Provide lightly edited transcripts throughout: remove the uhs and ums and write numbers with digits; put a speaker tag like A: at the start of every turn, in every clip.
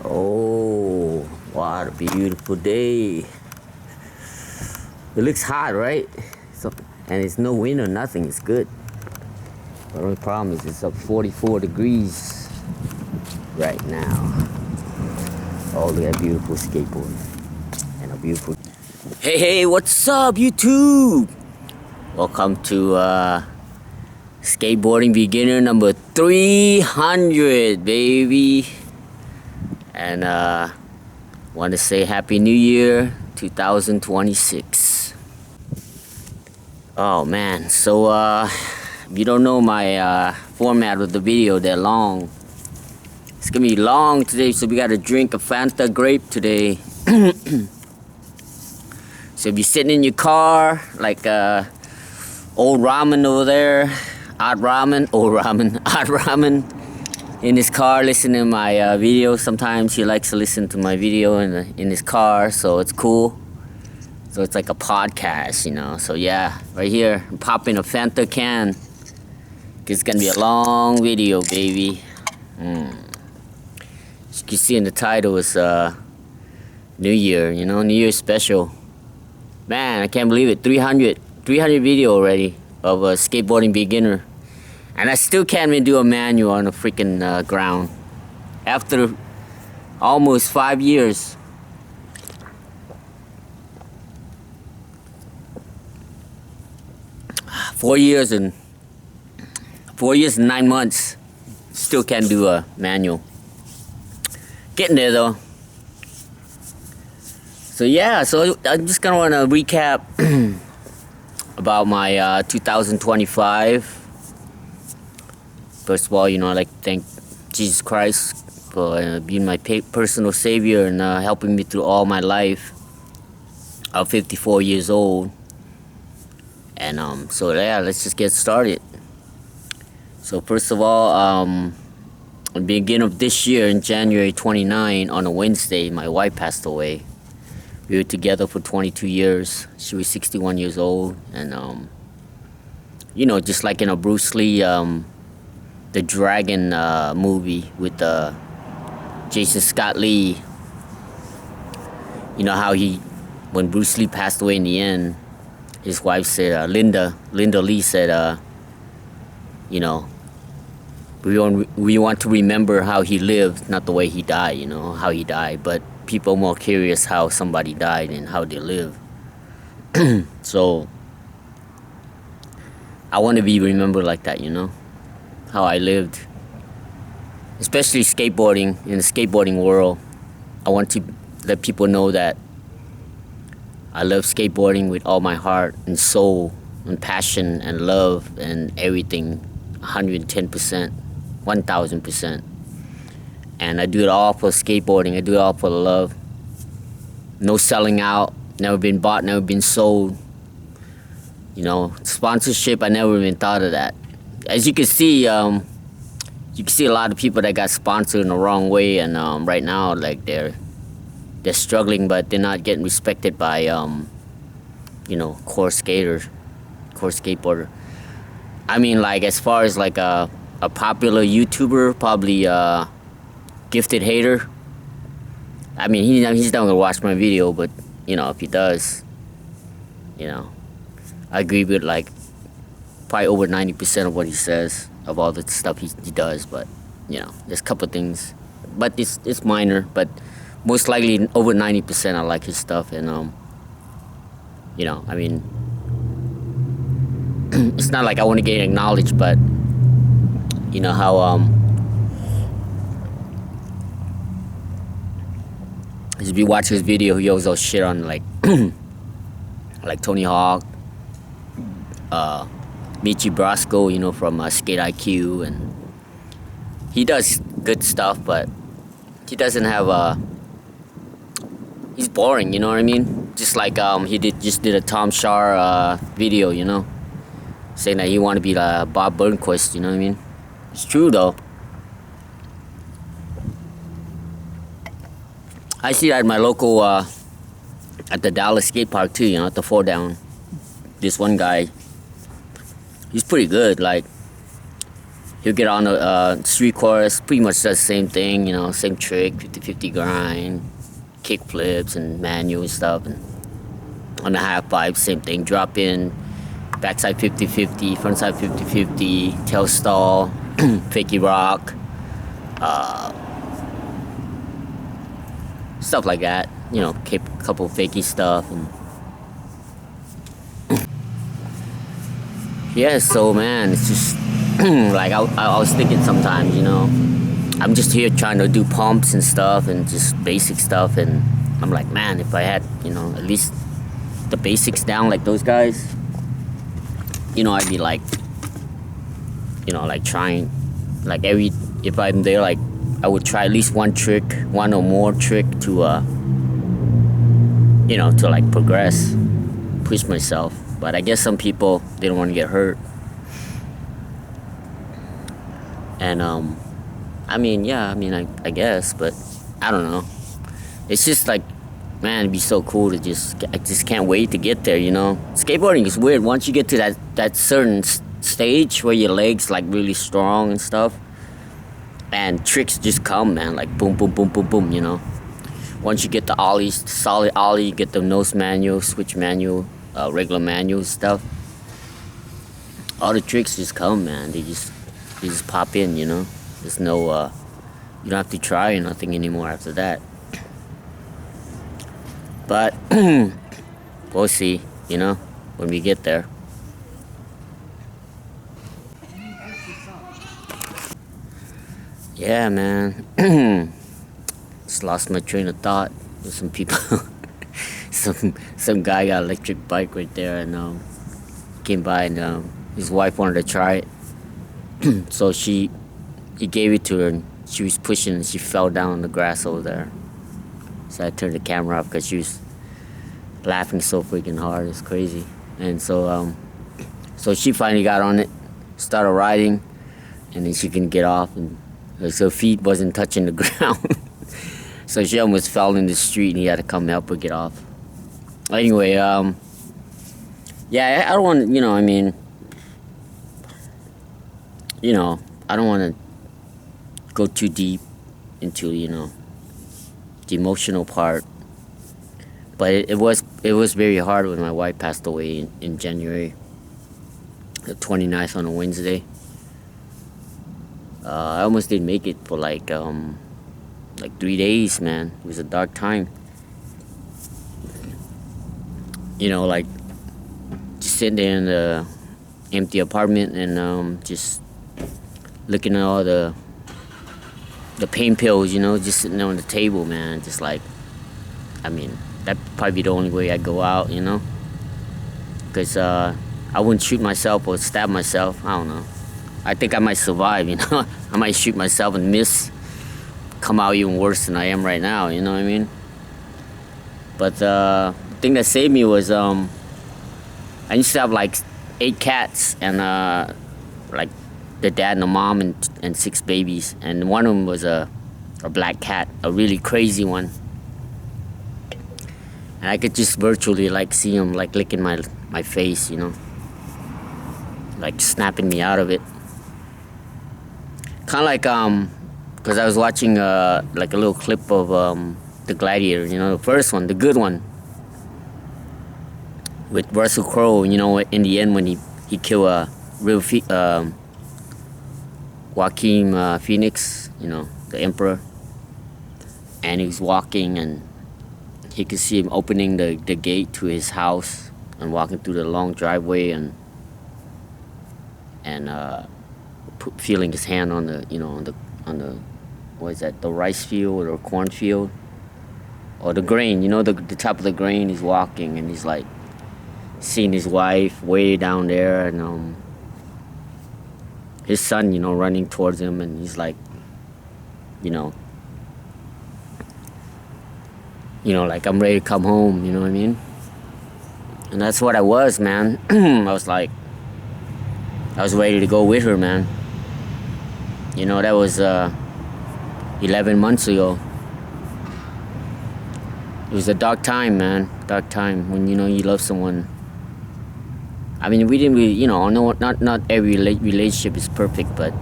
A: Oh, what a beautiful day. It looks hot, right? And it's no wind or nothing, it's good. The only problem is it's up 44 degrees right now. Oh, look at that beautiful skateboard. And a beautiful... Hey, what's up, YouTube? Welcome to Skateboarding Beginner number 300, baby. And want to say Happy New Year 2026. Oh man, so if you don't know my format of the video, they're long. It's gonna be long today, so we gotta drink a Fanta grape today. So if you're sitting in your car, like old ramen over there, odd ramen in his car listening to my video. Sometimes he likes to listen to my video in his car, so it's cool. So it's like a podcast, you know. So yeah, right here, I'm popping a Fanta can. It's gonna be a long video, baby. As you can see in the title, it's New Year, you know, New Year special. Man, I can't believe it, 300 video already of a Skateboarding Beginner. And I still can't even do a manual on the freaking ground. After almost 5 years. 4 years and 9 months. Still can't do a manual. Getting there though. So yeah, so I'm just gonna wanna recap about my 2025. First of all, you know, I'd like to thank Jesus Christ for being my personal savior and helping me through all my life. I'm 54 years old. And so yeah, let's just get started. So first of all, at the beginning of this year, in January 29, on a Wednesday, my wife passed away. We were together for 22 years. She was 61 years old. And, you know, just like in a Bruce Lee, the Dragon movie with Jason Scott Lee. You know how when Bruce Lee passed away in the end, his wife said, Linda Lee said, you know, we want to remember how he lived, not the way he died, you know, how he died. But people are more curious how somebody died and how they live. So I want to be remembered like that, you know, how I lived. Especially skateboarding, in the skateboarding world. I want to let people know that I love skateboarding with all my heart and soul and passion and love and everything, 110%, 1000%. And I do it all for skateboarding. I do it all for the love. No selling out, never been bought, never been sold. You know, sponsorship, I never even thought of that. As you can see a lot of people that got sponsored in the wrong way, and right now, like they're struggling, but they're not getting respected by, you know, core skateboarder. I mean, like, as far as like a popular YouTuber, probably Gifted Hater. I mean, he's not gonna watch my video, but you know, if he does, you know, I agree with like probably over 90% of what he says of all the stuff he does. But you know, there's a couple things, but it's minor. But most likely over 90% I like his stuff, and you know, I mean, it's not like I want to get acknowledged, but you know how if you watch his video, he always shit on like like Tony Hawk, Michi Brasco, you know, from Skate IQ, and he does good stuff, but he doesn't have he's boring, you know what I mean? Just like he just did a Tom Shar video, you know, saying that he want to be Bob Burnquist, you know what I mean? It's true though. I see that at my local, at the Dallas skate park too, you know, at the 4 Down. This one guy, he's pretty good. Like, he'll get on the street course, pretty much does the same thing, you know, same trick, 50-50 grind, kick flips and manual stuff. And on the half pipe, same thing, drop in, backside 50-50, frontside 50-50, tail stall, fakie rock, stuff like that, you know, a couple fakie stuff. And yeah, so man, it's just like I was thinking sometimes, you know, I'm just here trying to do pumps and stuff and just basic stuff, and I'm like, man, if I had, you know, at least the basics down like those guys, you know, I'd be like, you know, like trying, like if I'm there, like I would try at least one or more trick to, you know, to like progress, push myself. But I guess some people, they don't want to get hurt. And I mean, yeah, I mean, I guess, but I don't know. It's just like, man, it'd be so cool to I just can't wait to get there, you know. Skateboarding is weird. Once you get to that certain stage where your legs like really strong and stuff, and tricks just come, man, like boom, boom, boom, boom, boom, you know. Once you get the ollies, solid ollie, you get the nose manual, switch manual, regular manual stuff, all the tricks just come, man. They just pop in, you know. There's no, you don't have to try or nothing anymore after that. But we'll see, you know, when we get there. Yeah, man. Just lost my train of thought. There's some people, some guy got an electric bike right there, and came by, and his wife wanted to try it. So he gave it to her, and she was pushing, and she fell down on the grass over there. So I turned the camera off because she was laughing so freaking hard. It's crazy. And so she finally got on it, started riding, and then she couldn't get off, and her feet wasn't touching the ground. So she almost fell in the street, and he had to come help her get off. Anyway, yeah, I don't want to, you know, I mean, you know, I don't want to go too deep into, you know, the emotional part. But it was very hard when my wife passed away in January, the 29th on a Wednesday. I almost didn't make it for like 3 days, man. It was a dark time. You know, like just sitting there in the empty apartment and just looking at all the pain pills, you know, just sitting there on the table, man. Just like, I mean, that'd probably be the only way I'd go out, you know, because I wouldn't shoot myself or stab myself. I don't know. I think I might survive, you know. I might shoot myself and miss, come out even worse than I am right now, you know what I mean? But the thing that saved me was I used to have like 8 cats, and like the dad and the mom and 6 babies, and one of them was a black cat, a really crazy one. And I could just virtually like see him like licking my face, you know, like snapping me out of it. Kind of like because I was watching like a little clip of the Gladiator, you know, the first one, the good one, with Russell Crowe. You know, in the end when he killed Joaquin Phoenix, you know, the Emperor, and he was walking, and he could see him opening the gate to his house and walking through the long driveway, and feeling his hand on the, you know, on the what is that, the rice field or cornfield or the grain, you know, the top of the grain. He's walking, and he's like seeing his wife way down there, and his son, you know, running towards him, and he's like, you know, like, I'm ready to come home, you know what I mean? And that's what I was, man. I was ready to go with her, man. You know, that was 11 months ago. It was a dark time, man. Dark time when, you know, you love someone. I mean, we didn't really, you know, not every relationship is perfect, but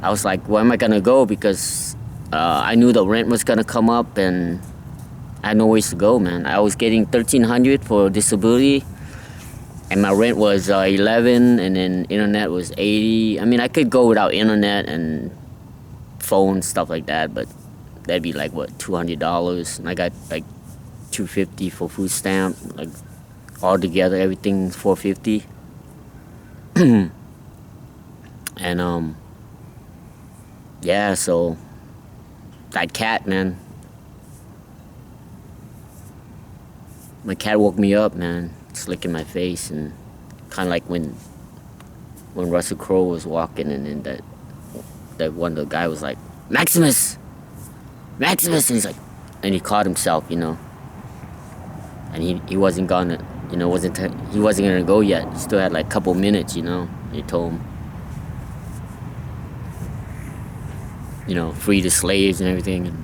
A: I was like, where am I gonna go? Because I knew the rent was gonna come up, and I had no ways to go, man. I was getting $1,300 for disability, and my rent was 11, and then internet was 80. I mean, I could go without internet and phone, stuff like that, but that'd be like what, $200, and I got like $250 for food stamp, like all together everything $450. And yeah, so that cat, man, my cat woke me up, man, slicking my face, and kind of like when Russell Crowe was walking, and then that one of the guy was like, Maximus, and he's like, and he caught himself, you know, and he wasn't gonna, you know, he wasn't gonna go yet. He still had like a couple minutes, you know. He told him, you know, free the slaves and everything. And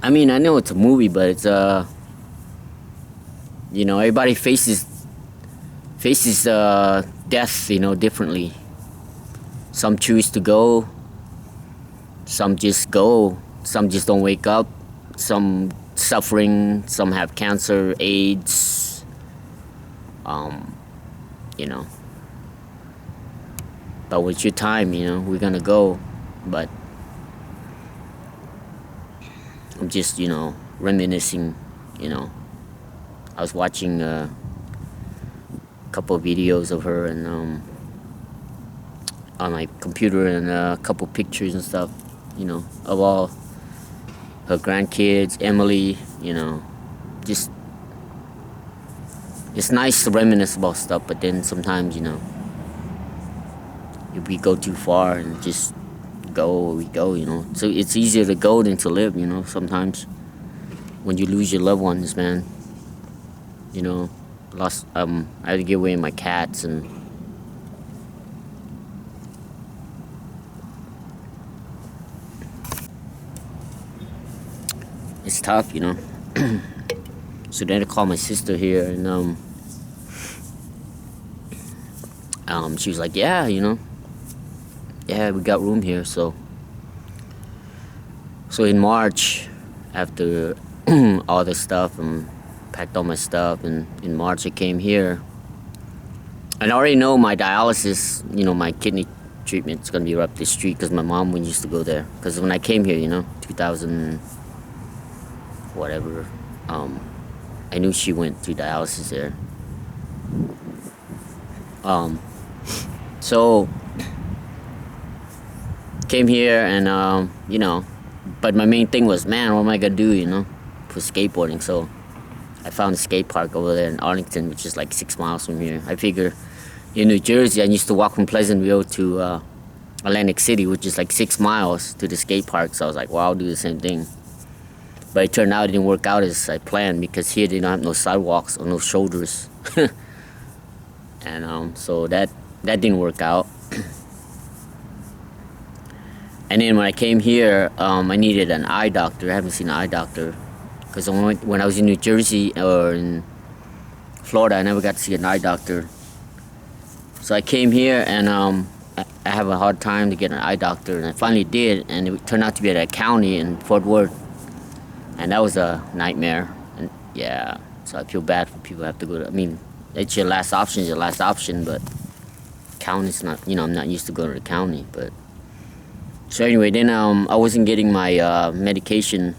A: I mean, I know it's a movie, but it's you know, everybody faces death, you know, differently. Some choose to go, some just go, some just don't wake up, some suffering, some have cancer, AIDS, you know. But with your time, you know, we're gonna go. But I'm just, you know, reminiscing, you know. I was watching a couple of videos of her, and on my computer, and a couple pictures and stuff, you know, of all her grandkids, Emily, you know. Just, it's nice to reminisce about stuff, but then sometimes, you know, if we go too far and just go where we go, you know. So it's easier to go than to live, you know, sometimes. When you lose your loved ones, man, you know, I had to give away my cats, and it's tough, you know. So then I called my sister here, and she was like, yeah, you know, yeah, we got room here. So in March, after all this stuff, and packed all my stuff, and in March I came here, and I already know my dialysis, you know, my kidney treatment's gonna be right up the street, because my mom used to go there. Because when I came here, you know, 2000 whatever, I knew she went through dialysis there. So came here, and you know, but my main thing was, man, what am I gonna do, you know, for skateboarding? So I found a skate park over there in Arlington, which is like 6 miles from here. I figure in New Jersey, I used to walk from Pleasantville to Atlantic City, which is like 6 miles to the skate park. So I was like, well, I'll do the same thing. But it turned out it didn't work out as I planned, because here they don't have no sidewalks or no shoulders. And so that didn't work out. And then when I came here, I needed an eye doctor. I haven't seen an eye doctor, because when I was in New Jersey or in Florida, I never got to see an eye doctor. So I came here, and I have a hard time to get an eye doctor, and I finally did, and it turned out to be at a county in Fort Worth, and that was a nightmare. And yeah, so I feel bad for people who have to go to, I mean, it's your last option, but county's not, you know, I'm not used to going to the county. But so anyway, then I wasn't getting my medication,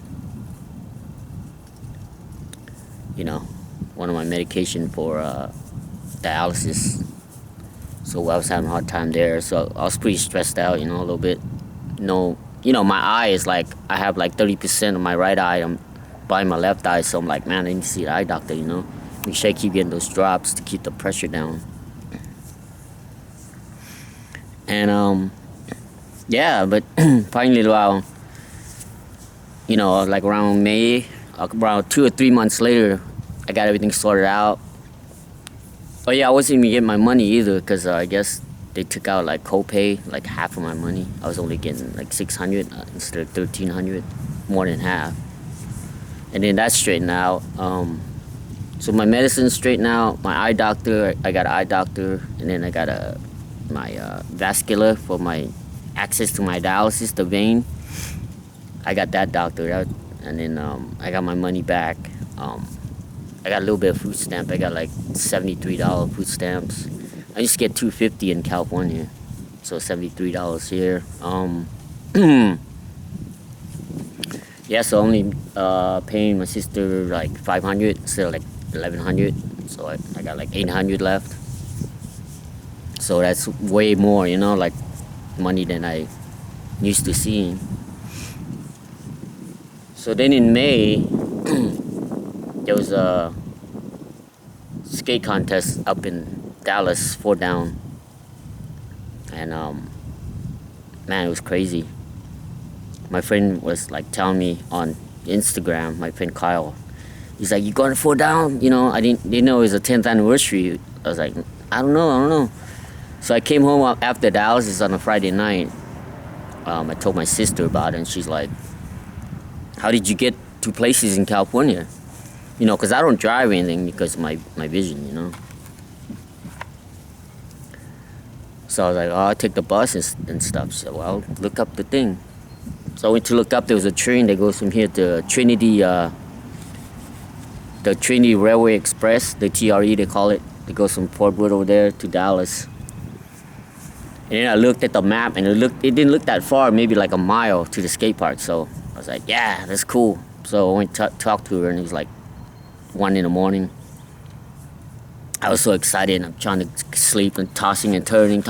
A: you know, one of my medication for dialysis. So I was having a hard time there. So I was pretty stressed out, you know, a little bit. No, you know, my eye is like, I have like 30% of my right eye. I'm buying my left eye. So I'm like, man, I need to see the eye doctor, you know. Make sure I keep getting those drops to keep the pressure down. And yeah, but finally, well, you know, like around May, around 2 or 3 months later, I got everything sorted out. Oh yeah, I wasn't even getting my money either, because I guess they took out like copay, like half of my money. I was only getting like $600 instead of $1,300, more than half. And then that straightened out. So my medicine straightened out. My eye doctor, I got an eye doctor, and then I got a vascular for my access to my dialysis, the vein. I got that doctored out, and then I got my money back. I got a little bit of food stamp. I got like $73 food stamps. I used to get $250 in California, so $73 here. Yeah, so only paying my sister like $500 instead of like $1,100. So I got like $800 left. So that's way more, like money than I used to seeing. So then in May, there was a skate contest up in Dallas, 4 down, and man, it was crazy. My friend was like telling me on Instagram, my friend Kyle, he's like, "You going to 4 down?" I didn't know it was a 10th anniversary. I was like, I don't know. So I came home after Dallas. It's on a Friday night. I told my sister about it, and she's like, "How did you get 2 places in California?" Because I don't drive anything because of my vision, So I was like, "Oh, I'll take the bus and stuff." So I'll look up the thing. So I went to look up. There was a train that goes from here to Trinity, the Trinity Railway Express, the TRE they call it. It goes from Fort Wood over there to Dallas. And then I looked at the map, and it didn't look that far, maybe like a mile to the skate park. So I was like, "Yeah, that's cool." So I went to talk to her, and it was like 1 in the morning. I was so excited. I'm trying to sleep and tossing and turning.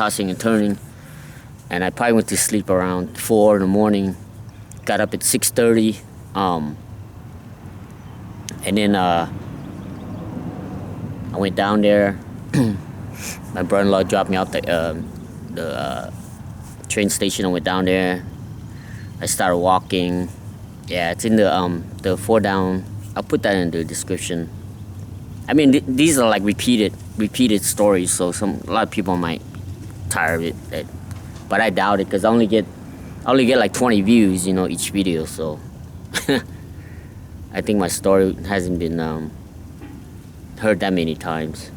A: And I probably went to sleep around 4 in the morning. Got up at 6:30. And then I went down there. My brother-in-law dropped me off the train station. I went down there. I started walking. Yeah, it's in the 4 down. I'll put that in the description. I mean, these are like repeated stories, so a lot of people might tire of it, but I doubt it, because I only get like 20 views, each video. So I think my story hasn't been heard that many times.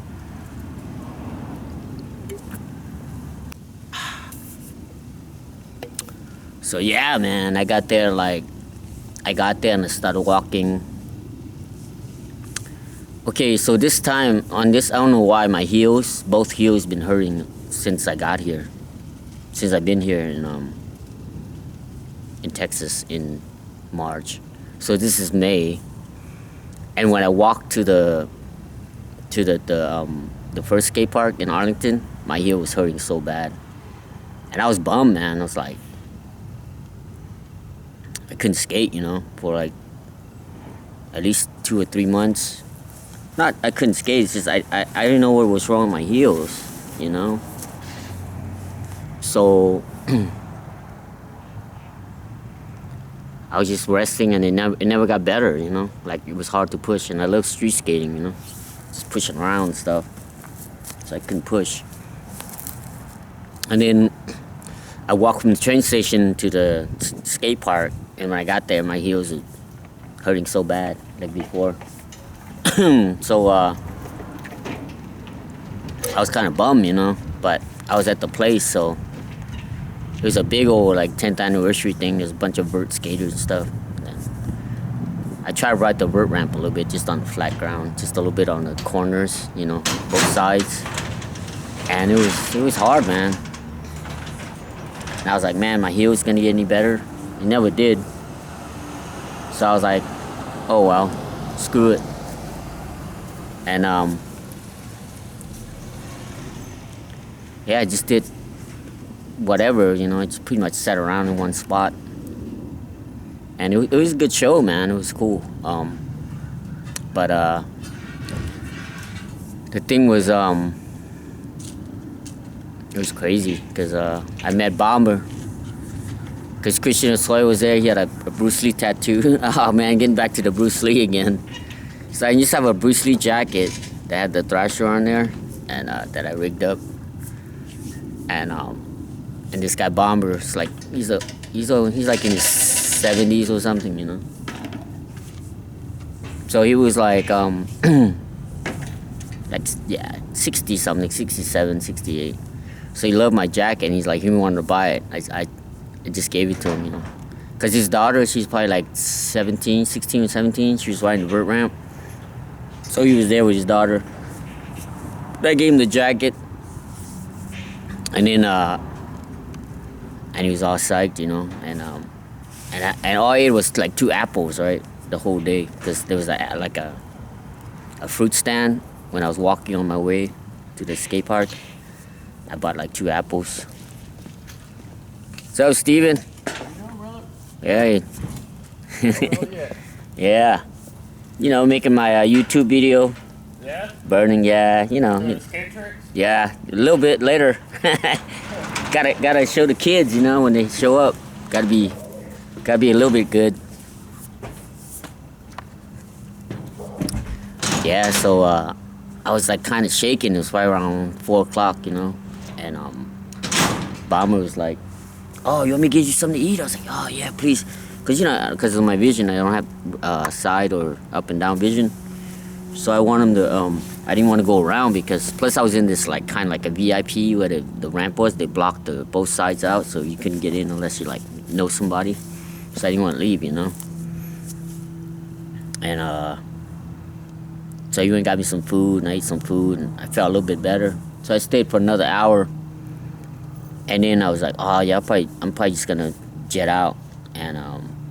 A: So yeah, man, I got there and I started walking. Okay, so this time on this, I don't know why my both heels been hurting since I got here. Since I've been here in Texas in March. So this is May. And when I walked to the first skate park in Arlington, my heel was hurting so bad. And I was bummed, man. I was like, I couldn't skate, for like at least 2 or 3 months. Not I couldn't skate, it's just I didn't know what was wrong with my heels, So I was just resting, and it never got better, Like it was hard to push, and I love street skating, just pushing around and stuff. So I couldn't push. And then I walked from the train station to the skate park, and when I got there, my heels were hurting so bad, like before. So I was kind of bummed, but I was at the place, so it was a big old 10th anniversary thing. There's a bunch of vert skaters and stuff. And I tried to ride the vert ramp a little bit, just on the flat ground, just a little bit on the corners, both sides. And it was hard, man. And I was like, man, my heel's gonna get any better. It never did. So I was like, oh well, screw it. And yeah, I just did whatever, I just pretty much sat around in one spot. And it was a good show, man. It was cool. But the thing was, it was crazy, because I met Bomber. Because Christian Osoy was there. He had a Bruce Lee tattoo. Oh man, getting back to the Bruce Lee again. So I used to have a Bruce Lee jacket that had the Thrasher on there, and that I rigged up. And this guy Bomber, is like he's like in his 70s or something, So he was like 60 something, 67, 68. So he loved my jacket, and he's like, he wanted to buy it. I just gave it to him, you know. Because his daughter, she's probably like 16 or 17. She was riding the vert ramp. So he was there with his daughter. I gave him the jacket. And then, and he was all psyched, you know. And all I ate was like 2 apples, right? The whole day. Because there was like a fruit stand when I was walking on my way to the skate park. I bought like 2 apples. So, Steven. Yeah. Yeah. You know, making my YouTube video.
B: Yeah?
A: Burning, yeah, you know.
B: Skate tricks?
A: Yeah, a little bit later. gotta show the kids, you know, when they show up. Gotta be a little bit good. Yeah, so I was like kind of shaking. It was right around 4 o'clock, you know, and Bomber was like, "Oh, you want me to get you something to eat?" I was like, "Oh yeah, please," because because of my vision, I don't have side or up and down vision. So I want him to. I didn't want to go around because plus I was in this like kind of like a VIP where the ramp was. They blocked both sides out, so you couldn't get in unless you like know somebody. So I didn't want to leave, you know. And so he went and got me some food, and I ate some food, and I felt a little bit better. So I stayed for another hour, and then I was like, "Oh yeah, I'm probably just gonna jet out." And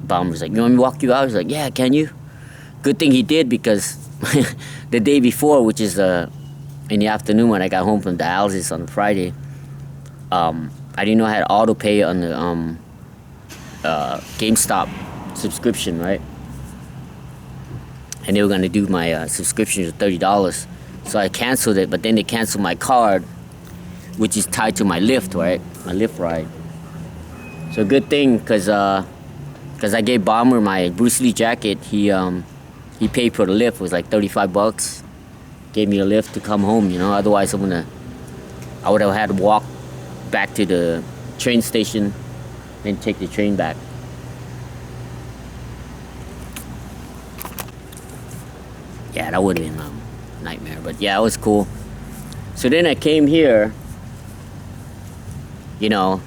A: Bomber was like, "You want me to walk you out?" I was like, "Yeah, can you?" Good thing he did because the day before, which is in the afternoon when I got home from dialysis on Friday, I didn't know I had auto pay on the GameStop subscription, right? And they were gonna do my subscription for $30, so I canceled it. But then they canceled my card, which is tied to my Lyft, right? My Lyft ride. So good thing, cause I gave Bomber my Bruce Lee jacket. He paid for the Lyft. It was like $35. Gave me a Lyft to come home, you know. Otherwise, I would have had to walk back to the train station, then take the train back. Yeah, that would have been a nightmare. But yeah, it was cool. So then I came here, you know,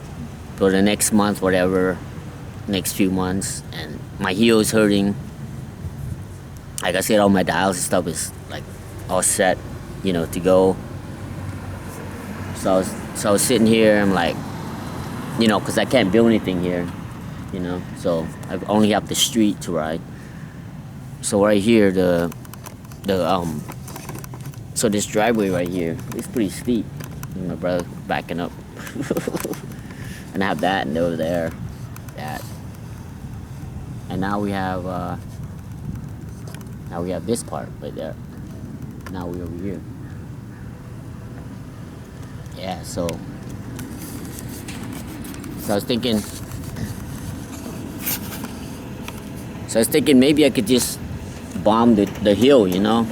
A: for the next month, whatever, next few months, and my heel's hurting. Like I said, all my dialysis stuff is like all set, you know, to go. So I was sitting here. I'm like, you know, because I can't build anything here, you know. So I only have the street to ride. So right here, so this driveway right here, it's pretty steep. My brother backing up, and I have that, and over there, that, and now we have this part right there. Now we're over here. Yeah, so I was thinking maybe I could just bomb the hill, you know.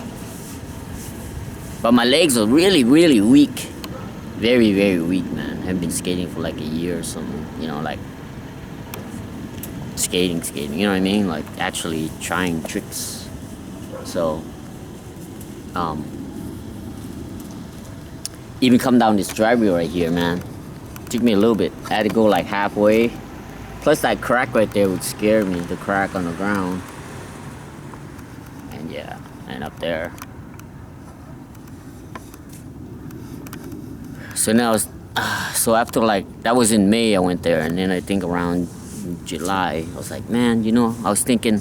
A: But my legs are really, really weak. Very, very weak, man. I've been skating for like a year or something, you know, like skating, you know what I mean? Like actually trying tricks. So, even come down this driveway right here, man. Took me a little bit. I had to go like halfway. Plus that crack right there would scare me, the crack on the ground. And yeah, and up there. So now, so after like, that was in May I went there, and then I think around July, I was like, man, you know, I was thinking,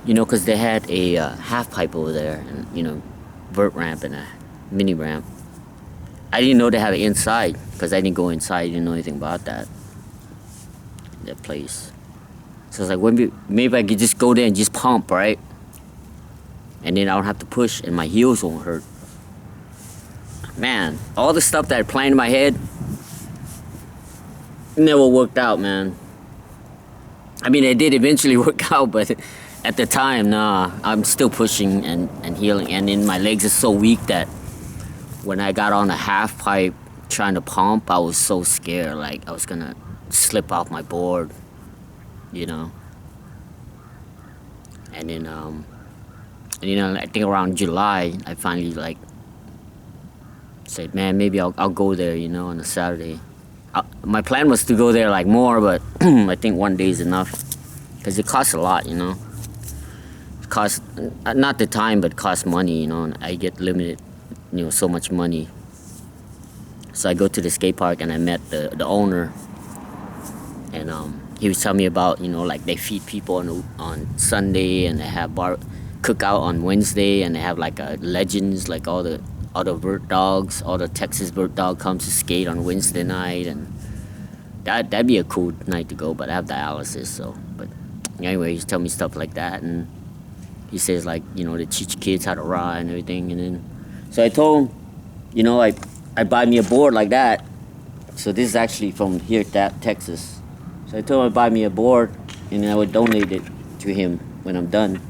A: you know, because they had a half pipe over there, and, you know, vert ramp and a mini ramp. I didn't know they had it inside, because I didn't go inside, I didn't know anything about that place. So I was like, well, maybe I could just go there and just pump, right? And then I don't have to push, and my heels won't hurt. Man, all the stuff that I planned in my head never worked out, man. I mean, it did eventually work out, but at the time, nah. I'm still pushing and healing, and then my legs are so weak that when I got on a half pipe trying to pump, I was so scared, like I was gonna slip off my board, you know. And then, I think around July, I finally like said, man, maybe I'll go there, you know, on a Saturday. My plan was to go there like more, but I think one day is enough because it costs a lot, you know. It costs not the time, but costs money, you know. And I get limited, you know, so much money. So I go to the skate park and I met the owner, and he was telling me about, you know, like they feed people on Sunday and they have cookout on Wednesday, and they have like legends, like all the bird dogs, all the Texas bird dog comes to skate on Wednesday night, and that'd be a cool night to go, but I have dialysis, so. But anyway, he's telling me stuff like that, and he says, like, you know, they teach kids how to ride and everything, and then so I told him, you know, I buy me a board like that. So this is actually from here, Texas. So I told him I'd buy me a board, and then I would donate it to him when I'm done.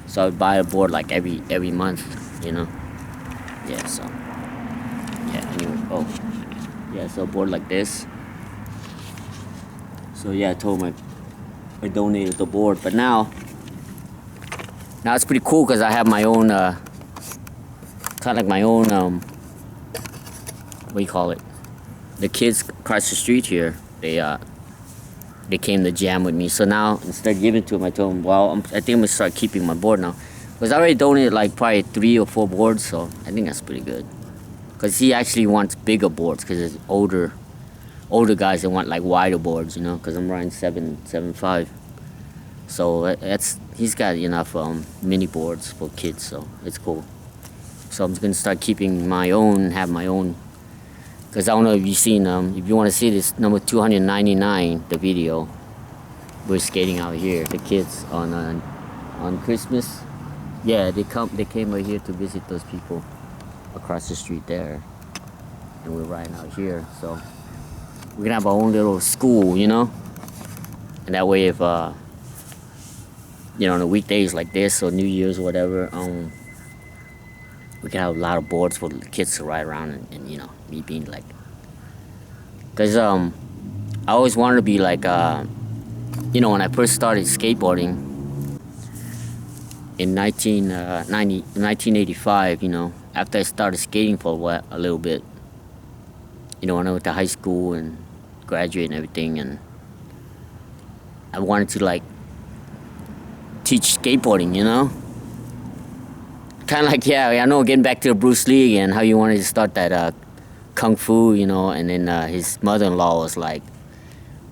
A: So I would buy a board like every month, you know. Yeah, so yeah, anyway, yeah, so a board like this. So yeah, I told him I donated the board, but now it's pretty cool because I have my own, kind of like my own, what do you call it? The kids across the street here, they came to jam with me. So now, instead of giving it to them, I told them, well, I think I'm gonna start keeping my board now. Because I already donated like probably 3 or 4 boards, so I think that's pretty good. Because he actually wants bigger boards, because it's older guys that want like wider boards, you know, because I'm riding 7.5. So he's got enough mini boards for kids, so it's cool. So I'm just gonna start keeping my own, have my own. Because I don't know if you've seen, if you want to see this, number 299, the video. We're skating out here, the kids on Christmas. Yeah, they came right here to visit those people across the street there. And we're riding out here, so we're gonna have our own little school, you know? And that way if, you know, on the weekdays like this, or New Year's or whatever, we can have a lot of boards for the kids to ride around, and you know, me being like, because I always wanted to be like, you know, when I first started skateboarding in 1985, you know, after I started skating for a little bit, you know, when I went to high school and graduated and everything, and I wanted to like teach skateboarding, you know. Kind of like, yeah, I know, getting back to Bruce Lee again, how you wanted to start that Kung Fu, you know, and then his mother-in-law was like,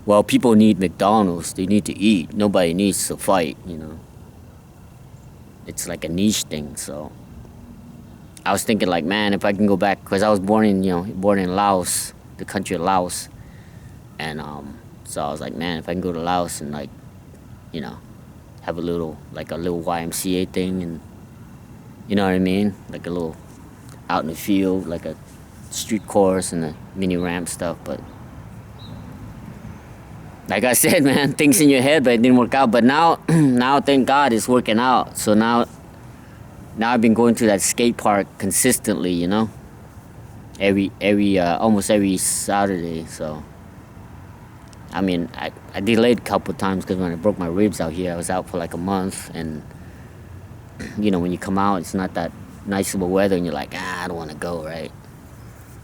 A: well, people need McDonald's, they need to eat, nobody needs to fight, you know. It's like a niche thing, so I was thinking like, man, if I can go back, because I was born in Laos, the country of Laos, and so I was like, man, if I can go to Laos and like, you know, have a little YMCA thing, and you know what I mean? Like a little out in the field, like a street course and a mini ramp stuff. But like I said, man, things in your head, but it didn't work out. But now, thank God, it's working out. So now I've been going to that skate park consistently, you know, almost every Saturday. So I mean, I delayed a couple of times because when I broke my ribs out here, I was out for like a month, and you know, when you come out, it's not that nice of a weather, and you're like, I don't want to go, right?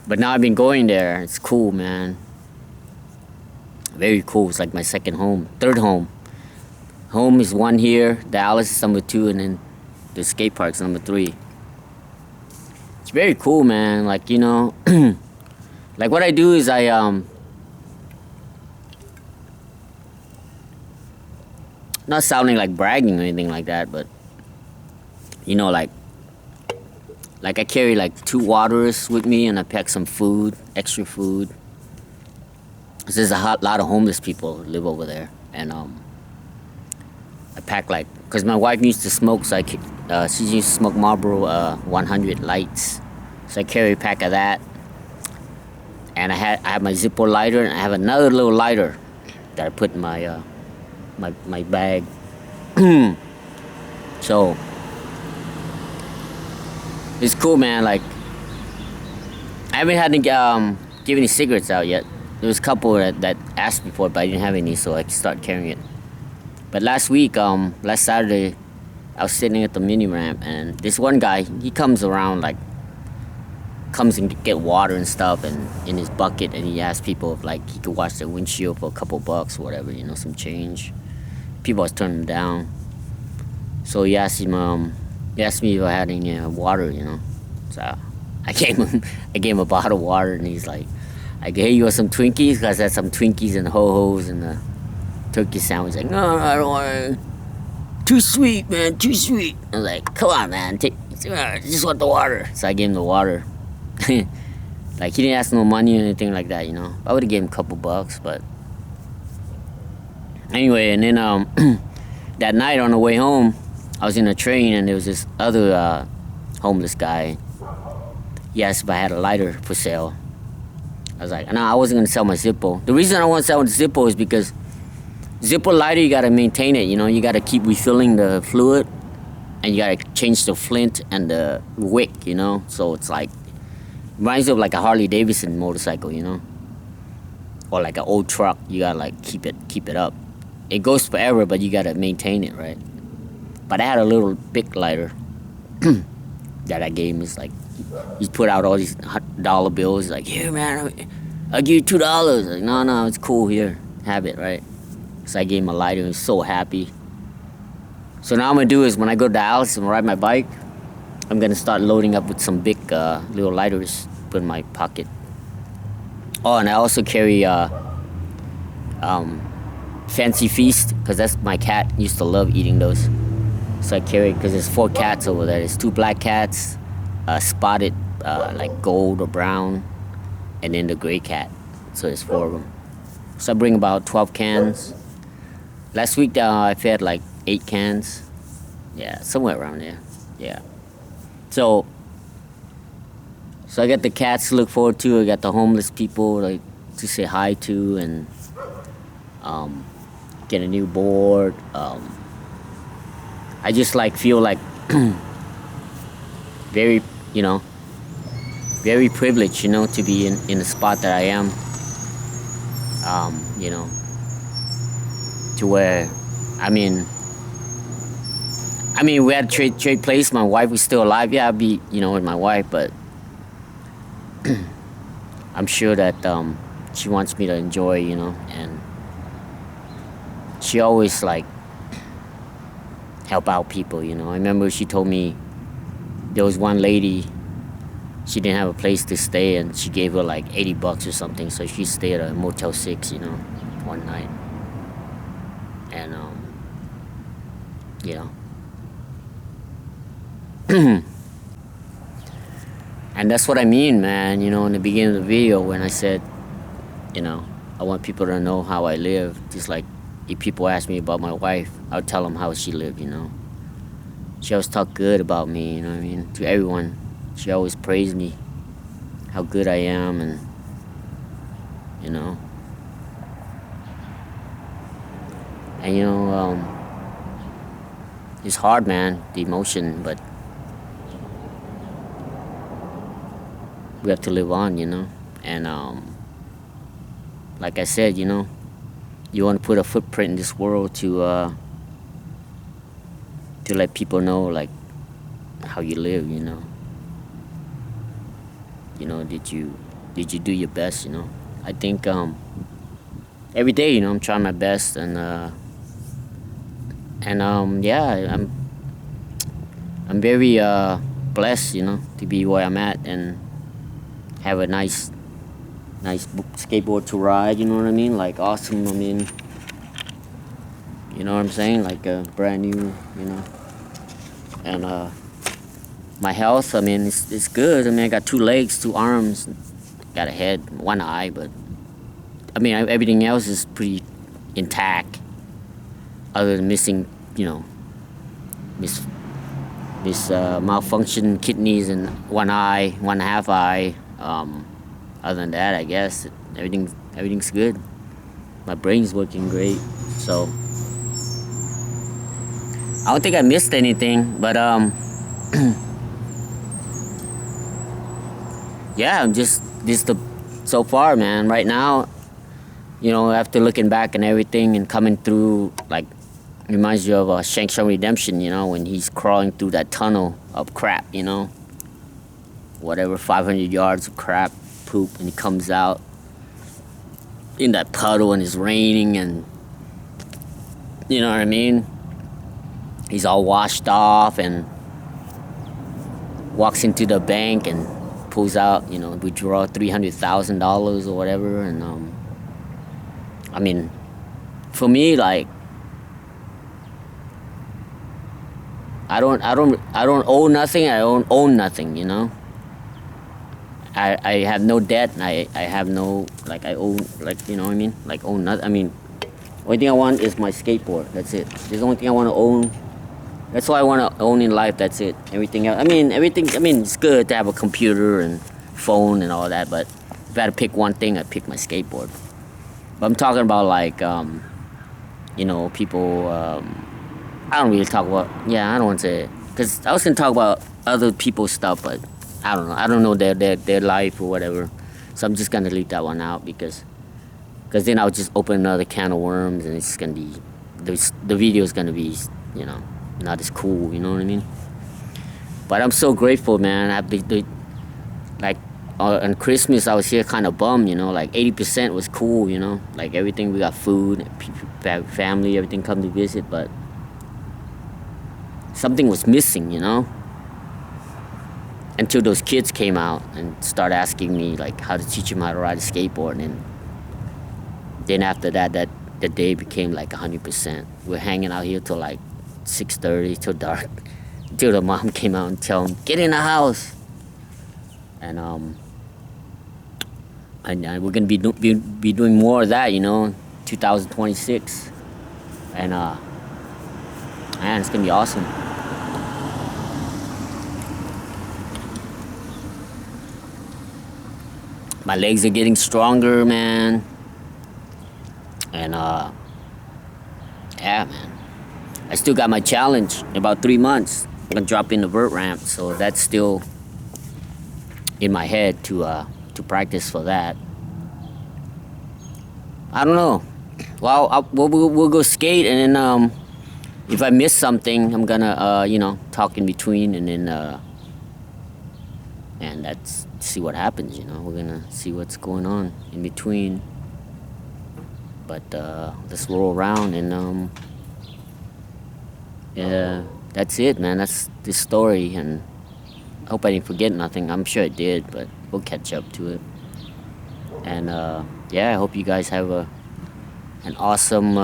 A: But now I've been going there. It's cool, man. Very cool. It's like my second home, third home. Home is 1 here, Dallas is number 2, and then the skate park's number 3. It's very cool, man. Like, you know, like what I do is not sounding like bragging or anything like that, but you know, like I carry like 2 waters with me, and I pack some food, extra food. There's a lot of homeless people who live over there, and I pack like, cause my wife used to smoke, so she used to smoke Marlboro 100 lights, so I carry a pack of that, and I have my Zippo lighter, and I have another little lighter that I put in my my bag. So it's cool, man. Like, I haven't had to give any cigarettes out yet. There was a couple that asked me for it, but I didn't have any, so I could start carrying it. But last Saturday, I was sitting at the mini ramp, and this one guy, he comes around like comes and get water and stuff and in his bucket, and he asks people if like he could wash their windshield for a couple bucks or whatever, some change. People always turn him down. So he asked me if I had any water, So I gave him a bottle of water, and he's like, "Hey, you want some Twinkies?" Because I had some Twinkies and ho-hos and the turkey sandwich. Like, "No, I don't want it. Too sweet, man, too sweet." I was like, "Come on, man, I just want the water." So I gave him the water. Like, he didn't ask no money or anything like that, I would have gave him a couple bucks, but anyway. And then that night on the way home, I was in a train, and there was this other homeless guy. He asked if I had a lighter for sale. I was like, no, I wasn't gonna sell my Zippo. The reason I want to sell the Zippo is because Zippo lighter, you gotta maintain it. You gotta keep refilling the fluid, and you gotta change the flint and the wick. So it's like, reminds me of like a Harley Davidson motorcycle, or like an old truck. You gotta like keep it up. It goes forever, but you gotta maintain it, right? But I had a little big lighter that I gave him. It's like, he put out all these dollar bills. He's like, "Here, man, I'll give you $2. Like, no, it's cool. Here, have it, right? So I gave him a lighter. He was so happy. So now what I'm gonna do is, when I go to the house and ride my bike, I'm gonna start loading up with some big little lighters, put in my pocket. Oh, and I also carry Fancy Feast, because that's my cat used to love eating those. So I carry it because there's 4 cats over there. There's 2 black cats, spotted like gold or brown, and then the gray cat. So there's 4 of them. So I bring about 12 cans. Last week I fed like 8 cans. Yeah, somewhere around there. Yeah. So I got the cats to look forward to. I got the homeless people like to say hi to, and get a new board. I just like feel like very, very privileged, to be in the spot that I am. To where, I mean, we had a trade place. My wife was still alive. Yeah, I'd be, with my wife, but I'm sure that she wants me to enjoy, and she always like help out people, I remember she told me there was one lady, she didn't have a place to stay, and she gave her like $80 or something, so she stayed at a Motel 6, one night. And and that's what I mean, man, in the beginning of the video when I said, I want people to know how I live. Just like if people ask me about my wife, I'll tell them how she lived, She always talked good about me, to everyone. She always praised me, how good I am, and, And, it's hard, man, the emotion, but we have to live on, And, like I said, you want to put a footprint in this world to let people know, like, how you live, Did you do your best, I think, every day, I'm trying my best, and yeah, I'm very blessed, to be where I'm at and have a nice skateboard to ride, you know what I mean? Like, awesome, you know what I'm saying? Like a brand new, And my health, it's good. I got 2 legs, 2 arms, got a head, 1 eye, but everything else is pretty intact, other than missing, malfunction kidneys and 1 eye, 1/2 eye. Other than that, I guess everything's good. My brain's working great, so I don't think I missed anything, but yeah, I'm just so far, man. Right now, after looking back and everything and coming through, like, reminds you of Shang-Chi Redemption, when he's crawling through that tunnel of crap, whatever, 500 yards of crap, poop, and he comes out in that puddle and it's raining and, you know what I mean? He's all washed off and walks into the bank and pulls out, withdraw $300,000 or whatever. And I mean, for me, like, I don't owe nothing. I don't own nothing. I have no debt. I have no, like, I own, like, you know what I mean? Like, own nothing. I mean, only thing I want is my skateboard. That's it. This is the only thing I want to own. That's all I want to own in life. That's it. Everything else. I mean, it's good to have a computer and phone and all that, but if I had to pick one thing, I'd pick my skateboard. But I'm talking about, like, people, I don't really talk about, I don't want to say it. Because I was going to talk about other people's stuff, but I don't know. I don't know their life or whatever. So I'm just going to leave that one out because then I'll just open another can of worms and it's going to be, the video is going to be, not as cool, you know what I mean? But I'm so grateful, man. On Christmas, I was here kind of bummed, like 80% was cool, like everything, we got food, family, everything come to visit, but something was missing, until those kids came out and started asking me, like, how to teach them how to ride a skateboard. And then after that, the day became like 100%. We're hanging out here till like 6:30 till dark, until the mom came out and tell them, get in the house. And we're gonna be doing more of that, 2026. And man, it's gonna be awesome. My legs are getting stronger, man. And yeah, man. I still got my challenge in about 3 months. I'm gonna drop in the vert ramp, so that's still in my head to practice for that. I don't know. Well, we'll go skate, and then if I miss something, I'm gonna talk in between, and then and that's see what happens. We're gonna see what's going on in between. But let's roll around and yeah, that's it, man. That's the story, and I hope I didn't forget nothing. I'm sure I did, but we'll catch up to it. And I hope you guys have an awesome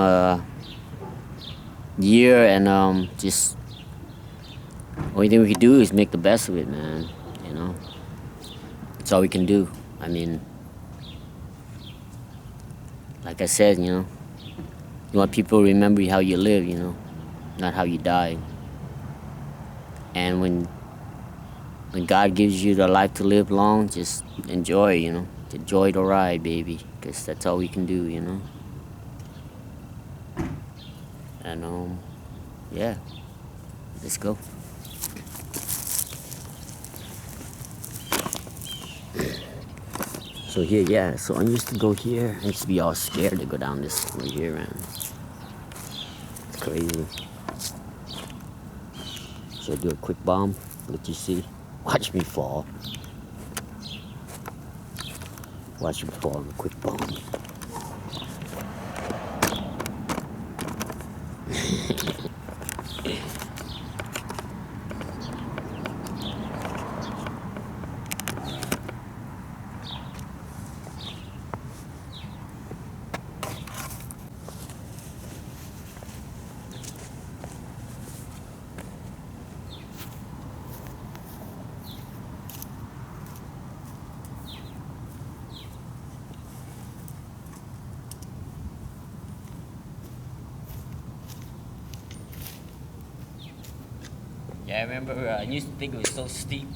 A: year, and just only thing we can do is make the best of it, man. That's all we can do. I mean, like I said, you want people to remember how you live, not how you die. And when God gives you the life to live long, just enjoy, enjoy the ride, baby, because that's all we can do, And let's go. So here, so I used to go here. I used to be all scared to go down this way here, man. It's crazy. Should I do a quick bomb? Let you see. Watch me fall. Watch me fall in a quick bomb. Yeah, I remember I used to think it was so steep.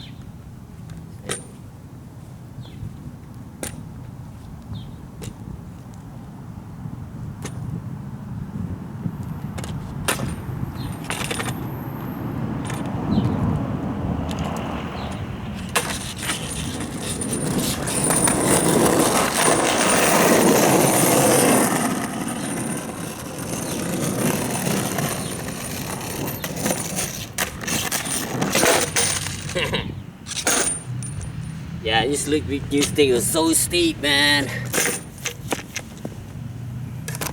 A: Man, this look used to was so steep, man.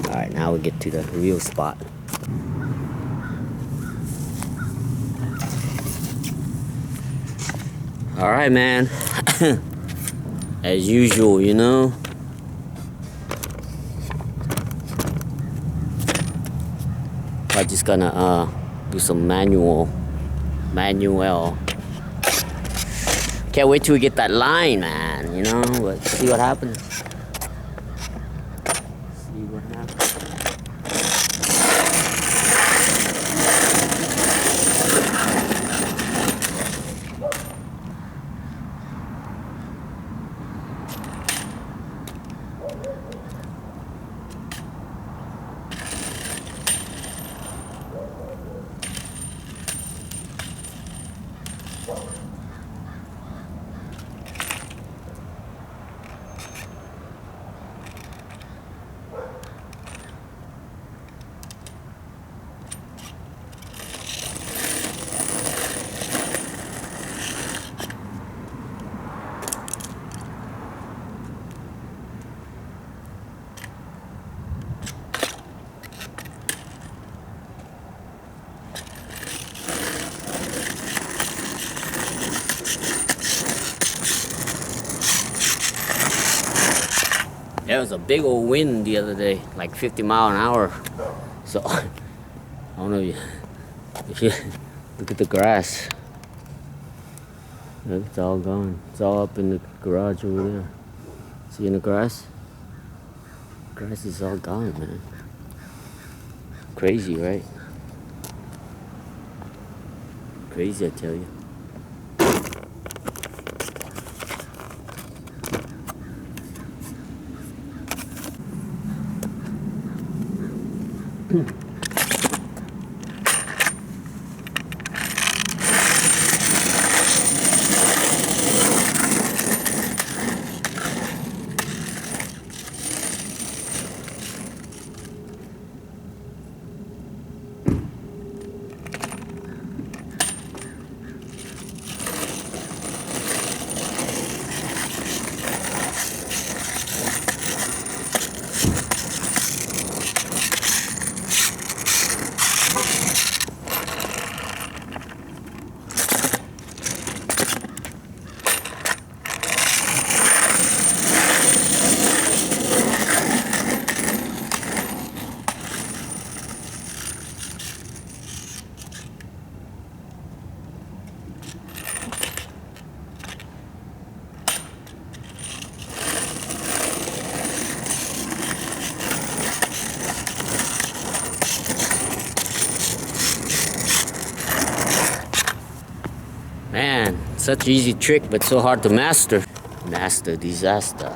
A: Alright, now we get to the real spot. Alright, man. As usual, you know. I'm just gonna do some manual. Can't wait till we get that line, man, you know. Let's see what happens. There was a big old wind the other day, like 50 miles an hour. So, I don't know if you look at the grass. Look, it's all gone. It's all up in the garage over there. See in the grass? Grass is all gone, man. Crazy, right? Crazy, I tell you. Man, such an easy trick, but so hard to master. Master disaster.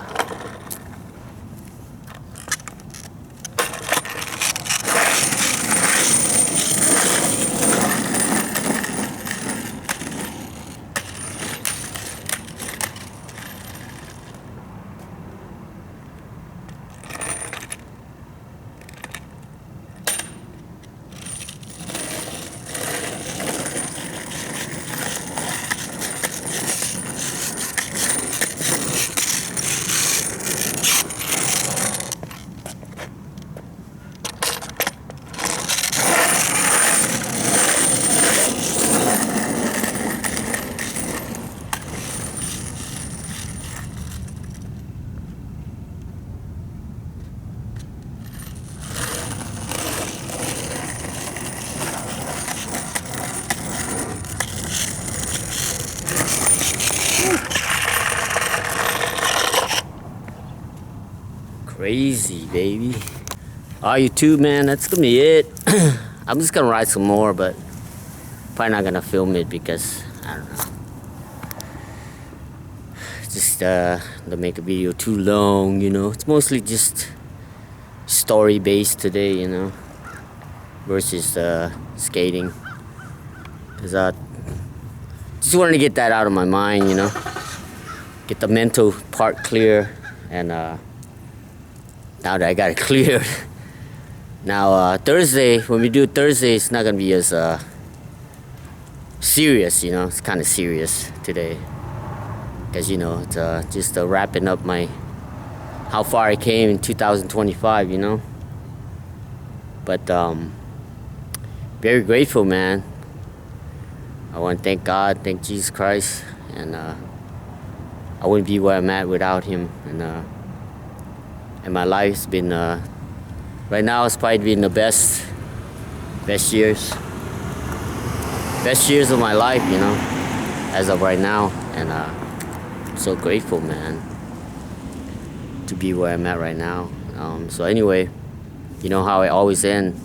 A: Crazy, baby. Alright, YouTube, man, that's gonna be it. I'm just gonna ride some more, but probably not gonna film it because I don't know. Just don't make a video too long, you know. It's mostly just story based today, you know, versus skating. Cause I just wanted to get that out of my mind, you know. Get the mental part clear, and now that I got it cleared, now Thursday, when we do Thursday, it's not gonna be as serious, you know. It's kind of serious today. Because, you know, it's just wrapping up how far I came in 2025, you know. But very grateful, man. I want to thank God, thank Jesus Christ, and I wouldn't be where I'm at without Him. And my life's been right now it's probably been the best years of my life, you know, as of right now. And I'm so grateful, man, to be where I'm at right now. So anyway, you know how I always end.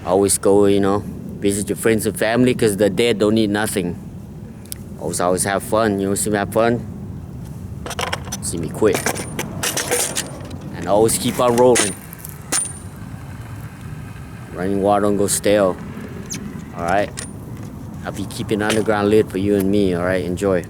A: I always go, you know, visit your friends and family, because the dead don't need nothing. Always have fun. You know, see me have fun, see me quit. And always keep on rolling. Running water don't go stale. Alright? I'll be keeping underground lit for you and me, alright? Enjoy.